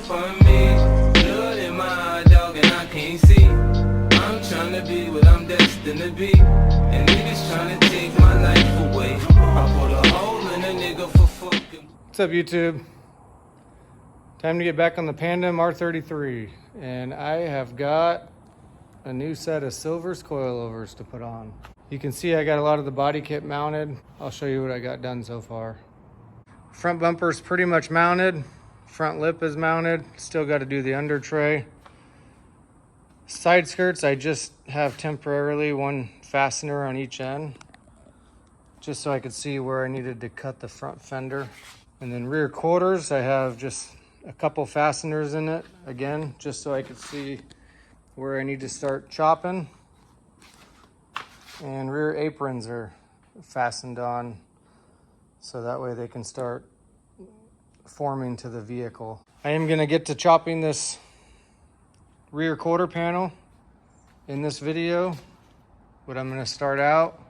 for me. Blood in my dog and I can't see. I'm trying to be what I'm destined to be. And niggas trying to take my life away. I put a hole in a nigga for fucking. What's up, YouTube? Time to get back on the Pandem R33. And I have got a new set of Silver's coilovers to put on. You can see I got a lot of the body kit mounted. I'll show you what I got done so far. Front bumper's pretty much mounted. Front lip is mounted. Still got to do the under tray. Side skirts, I just have temporarily one fastener on each end, just so I could see where I needed to cut the front fender. And then rear quarters, I have just a couple fasteners in it, again, just so I could see where I need to start chopping. And rear aprons are fastened on, so that way they can start forming to the vehicle. I am gonna get to chopping this rear quarter panel in this video, but I'm gonna start out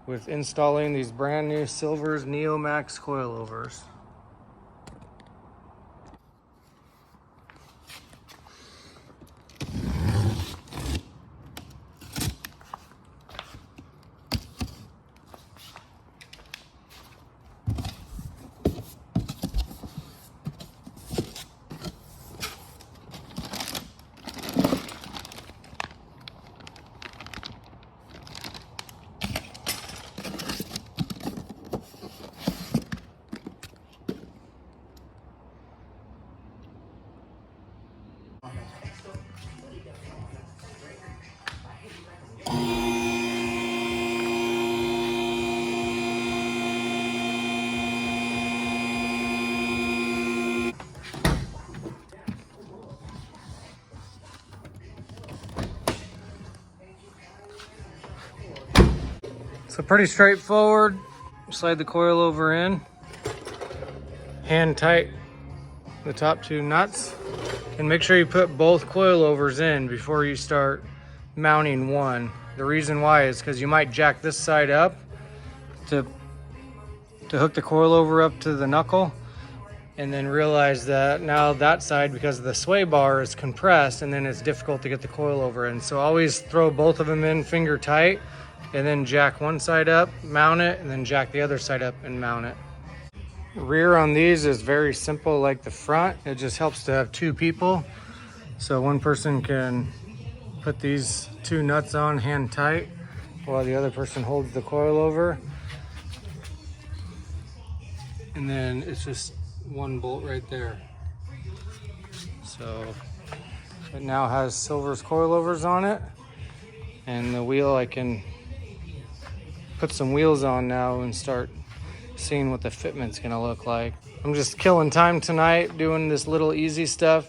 with installing these brand new Silver's Neo Max coilovers. So pretty straightforward. Slide the coilover in, hand tight the top two nuts, and make sure you put both coilovers in before you start mounting one. The reason why is because you might jack this side up to hook the coilover up to the knuckle, and then realize that now that side, because the sway bar is compressed, and then it's difficult to get the coilover in. So always throw both of them in finger tight, and then jack one side up, mount it, and then jack the other side up and mount it. Rear on these is very simple like the front. It just helps to have two people. So one person can put these two nuts on hand tight while the other person holds the coilover. And then it's just one bolt right there. So it now has Silver's coilovers on it. And the wheel, I can put some wheels on now and start seeing what the fitment's gonna look like. I'm just killing time tonight doing this little easy stuff,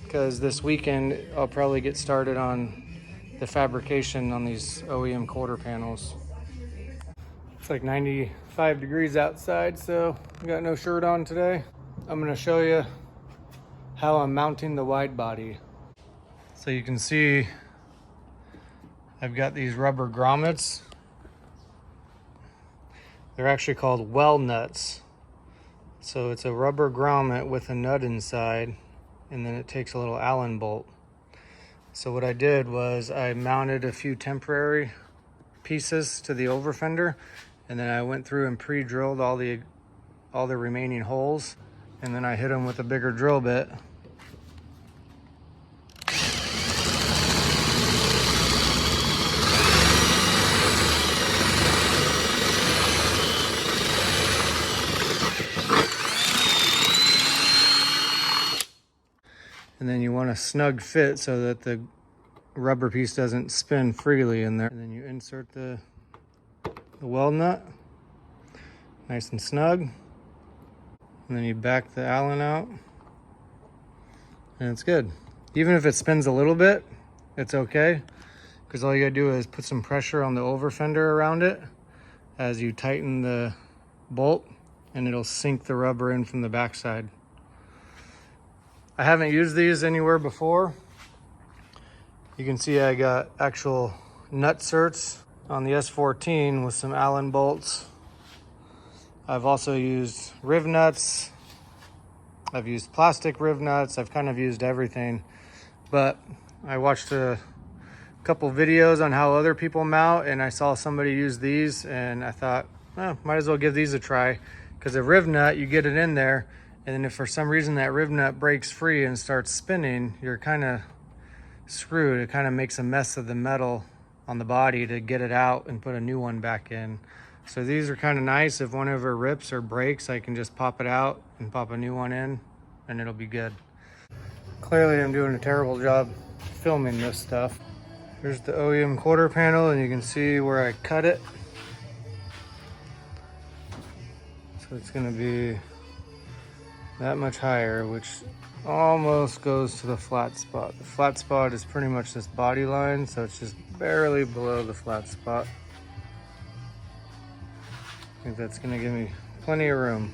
because this weekend I'll probably get started on the fabrication on these OEM quarter panels. It's like 95 degrees outside, so I got no shirt on today. I'm gonna show you how I'm mounting the wide body. So you can see I've got these rubber grommets. They're actually called well nuts. So it's a rubber grommet with a nut inside, and then it takes a little Allen bolt. So what I did was I mounted a few temporary pieces to the over fender, and then I went through and pre-drilled all the remaining holes, and then I hit them with a bigger drill bit. And then you want a snug fit so that the rubber piece doesn't spin freely in there. And then you insert the weld nut, nice and snug. And then you back the Allen out, and it's good. Even if it spins a little bit, it's okay, because all you gotta do is put some pressure on the over fender around it as you tighten the bolt, and it'll sink the rubber in from the backside. I haven't used these anywhere before. You can see I got actual nut certs on the S14 with some Allen bolts. I've also used riv nuts, I've used plastic riv nuts. I've kind of used everything, but I watched a couple videos on how other people mount, and I saw somebody use these, and I thought, oh, might as well give these a try, because a riv nut, you get it in there, and then if for some reason that riv nut breaks free and starts spinning, you're kind of screwed. It kind of makes a mess of the metal on the body to get it out and put a new one back in. So these are kind of nice. If one ever rips or breaks, I can just pop it out and pop a new one in, and it'll be good. Clearly I'm doing a terrible job filming this stuff. Here's the OEM quarter panel, and you can see where I cut it. So it's gonna be that much higher, which almost goes to the flat spot. The flat spot is pretty much this body line, so it's just barely below the flat spot. I think that's gonna give me plenty of room.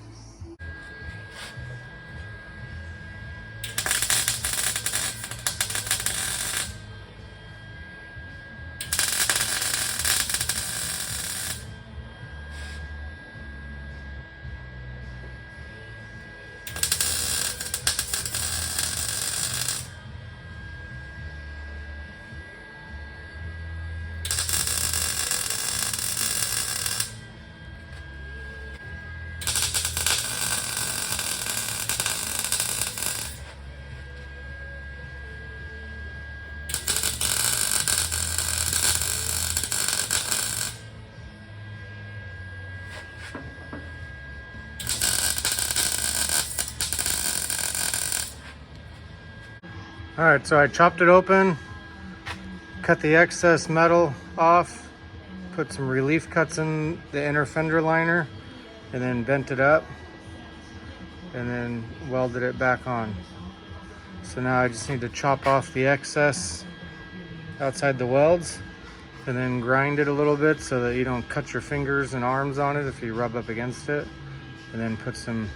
All right, so I chopped it open, cut the excess metal off, put some relief cuts in the inner fender liner, and then bent it up, and then welded it back on. So now I just need to chop off the excess outside the welds, and then grind it a little bit so that you don't cut your fingers and arms on it if you rub up against it, and then put some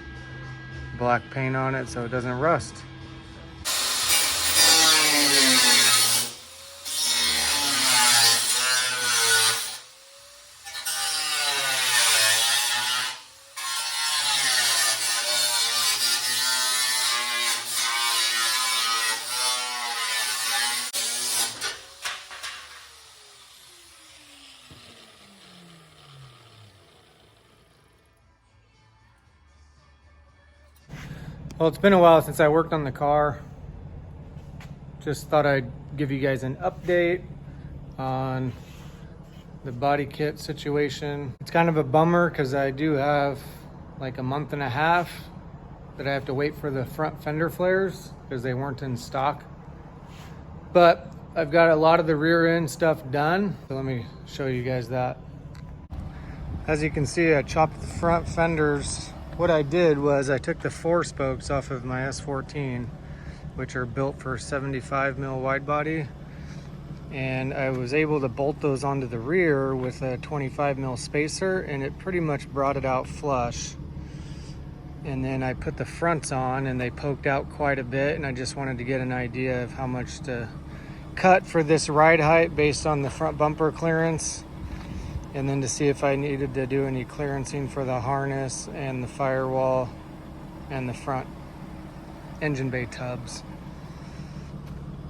black paint on it so it doesn't rust. Well, it's been a while since I worked on the car. Just thought I'd give you guys an update on the body kit situation. It's kind of a bummer because I do have like a month and a half that I have to wait for the front fender flares because they weren't in stock. But I've got a lot of the rear end stuff done. So let me show you guys that. As you can see, I chopped the front fenders. What I did was I took the 4 spokes off of my S14, which are built for 75 mil wide body, and I was able to bolt those onto the rear with a 25 mil spacer, and it pretty much brought it out flush. And then I put the fronts on, and they poked out quite a bit, and I just wanted to get an idea of how much to cut for this ride height based on the front bumper clearance, and then to see if I needed to do any clearancing for the harness and the firewall and the front engine bay tubs.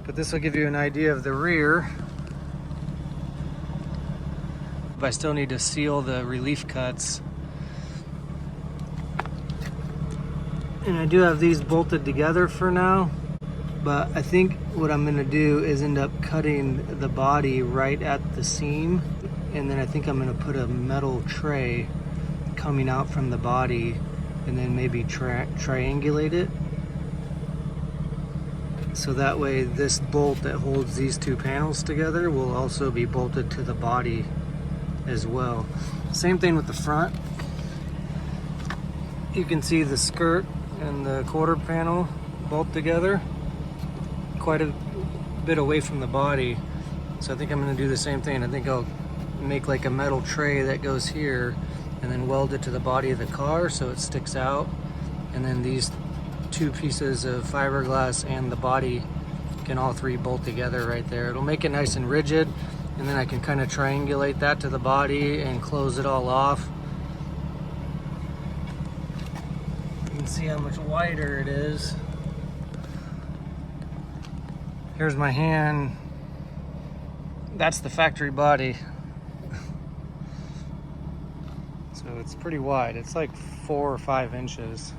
But this will give you an idea of the rear. I still need to seal the relief cuts. And I do have these bolted together for now, but I think what I'm gonna do is end up cutting the body right at the seam, and then I think I'm gonna put a metal tray coming out from the body and then maybe triangulate it. So that way this bolt that holds these 2 panels together will also be bolted to the body as well. Same thing with the front. You can see the skirt and the quarter panel bolt together quite a bit away from the body. So I think I'm gonna do the same thing. I think I'll make like a metal tray that goes here and then weld it to the body of the car so it sticks out. And then these 2 pieces of fiberglass and the body can all 3 bolt together right there. It'll make it nice and rigid, and then I can kind of triangulate that to the body and close it all off. You can see how much wider it is. Here's my hand. That's the factory body. So it's pretty wide. It's like 4 or 5 inches.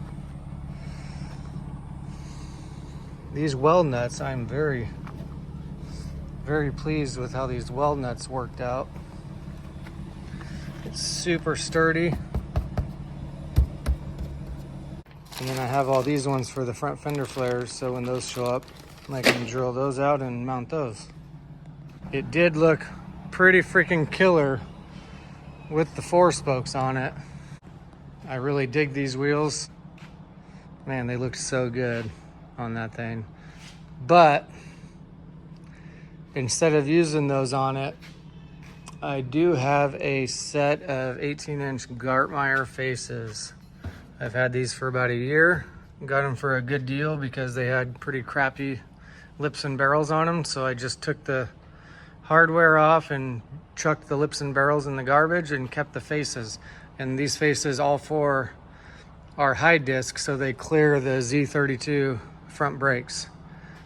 These weld nuts, I'm very, very pleased with how these weld nuts worked out. It's super sturdy. And then I have all these ones for the front fender flares, so when those show up, I can drill those out and mount those. It did look pretty freaking killer with the 4 spokes on it. I really dig these wheels. Man, they look so good on that thing. But instead of using those on it, I do have a set of 18-inch Gartmeyer faces. I've had these for about a year. Got them for a good deal because they had pretty crappy lips and barrels on them. So I just took the hardware off and chucked the lips and barrels in the garbage and kept the faces. And these faces, all 4 are high disc, so they clear the Z32 front brakes.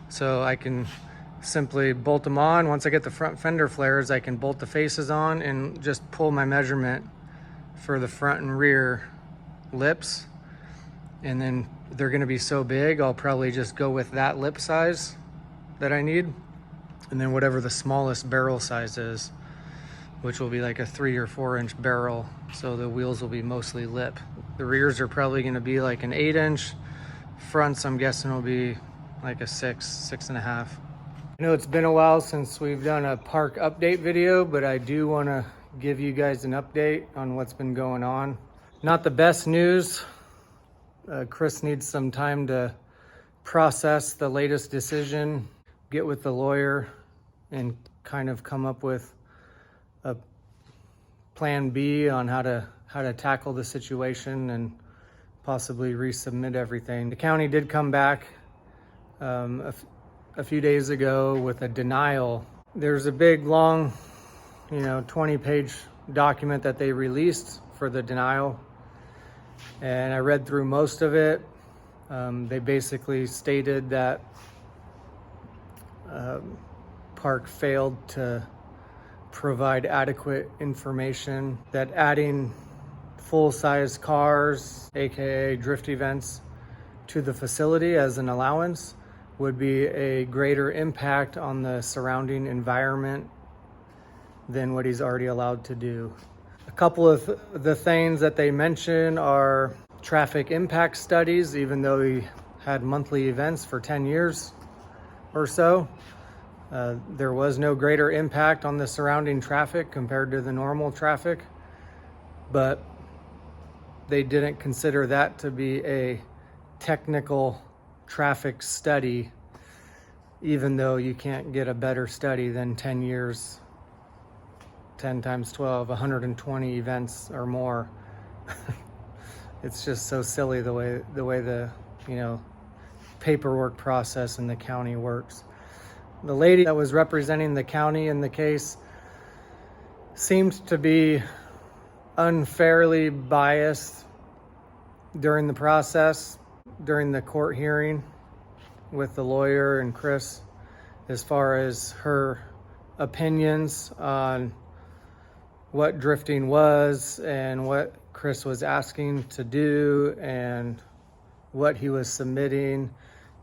So I can simply bolt them on. Once I get the front fender flares, I can bolt the faces on and just pull my measurement for the front and rear lips. And then they're gonna be so big, I'll probably just go with that lip size that I need. And then whatever the smallest barrel size is, which will be like a 3 or 4 inch barrel. So the wheels will be mostly lip. The rears are probably gonna be like an 8-inch. Fronts, I'm guessing, will be like a 6.5. I know it's been a while since we've done a PARC update video, but I do wanna give you guys an update on what's been going on. Not the best news. Chris needs some time to process the latest decision, get with the lawyer, and kind of come up with a plan B on how to tackle the situation and possibly resubmit everything. The county did come back a few days ago with a denial. There's a big, long, 20-page document that they released for the denial, and I read through most of it. They basically stated that PARC failed to provide adequate information, that adding full-size cars, aka drift events, to the facility as an allowance would be a greater impact on the surrounding environment than what he's already allowed to do. A couple of the things that they mention are traffic impact studies, even though he had monthly events for 10 years or so. There was no greater impact on the surrounding traffic compared to the normal traffic, but they didn't consider that to be a technical traffic study, even though you can't get a better study than 10 years, 10 times 12, 120 events or more. It's just so silly the way the paperwork process in the county works. The lady that was representing the county in the case seemed to be unfairly biased during the process, during the court hearing with the lawyer and Chris, as far as her opinions on what drifting was and what Chris was asking to do and what he was submitting.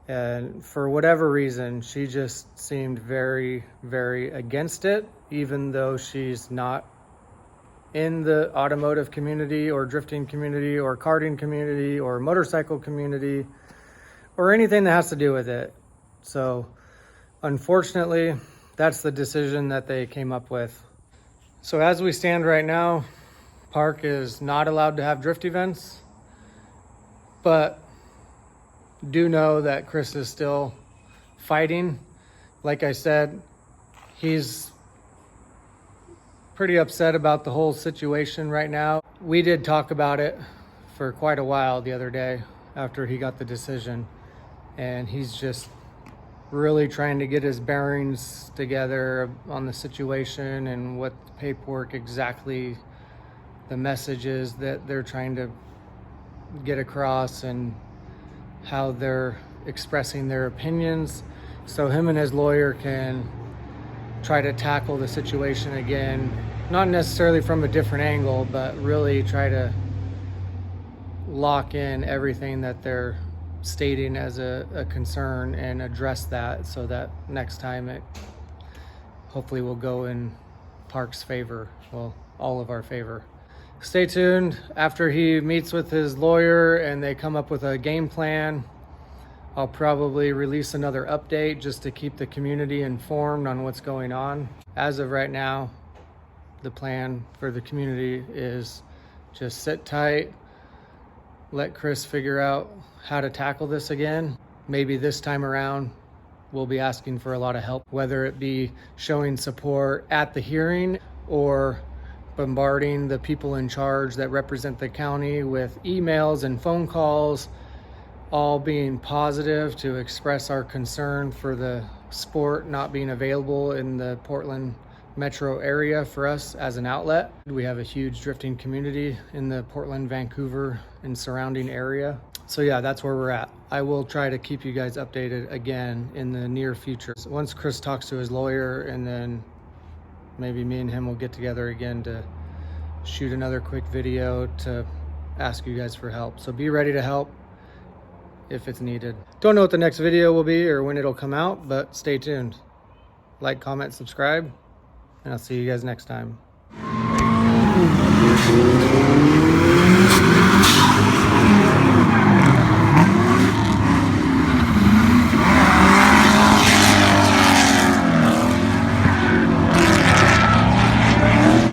And for whatever reason, she just seemed very, very against it, even though she's not in the automotive community or drifting community or karting community or motorcycle community or anything that has to do with it. So unfortunately, that's the decision that they came up with. So as we stand right now, PARC is not allowed to have drift events, but do know that Chris is still fighting. Like I said, he's pretty upset about the whole situation right now. We did talk about it for quite a while the other day after he got the decision, and he's just really trying to get his bearings together on the situation and what the paperwork exactly, the messages that they're trying to get across, and how they're expressing their opinions, so him and his lawyer can try to tackle the situation again, not necessarily from a different angle, but really try to lock in everything that they're stating as a concern and address that, so that next time it hopefully will go in PARC's favor, well, all of our favor. Stay tuned. After he meets with his lawyer and they come up with a game plan, I'll probably release another update just to keep the community informed on what's going on. As of right now, the plan for the community is just sit tight, let Chris figure out how to tackle this again. Maybe this time around, we'll be asking for a lot of help, whether it be showing support at the hearing or bombarding the people in charge that represent the county with emails and phone calls, all being positive to express our concern for the sport not being available in the Portland metro area for us as an outlet. We have a huge drifting community in the Portland, Vancouver, and surrounding area. So yeah, that's where we're at. I will try to keep you guys updated again in the near future. So once Chris talks to his lawyer, and then maybe me and him will get together again to shoot another quick video to ask you guys for help. So be ready to help if it's needed. Don't know what the next video will be or when it'll come out, but stay tuned. Like, comment, subscribe, and I'll see you guys next time.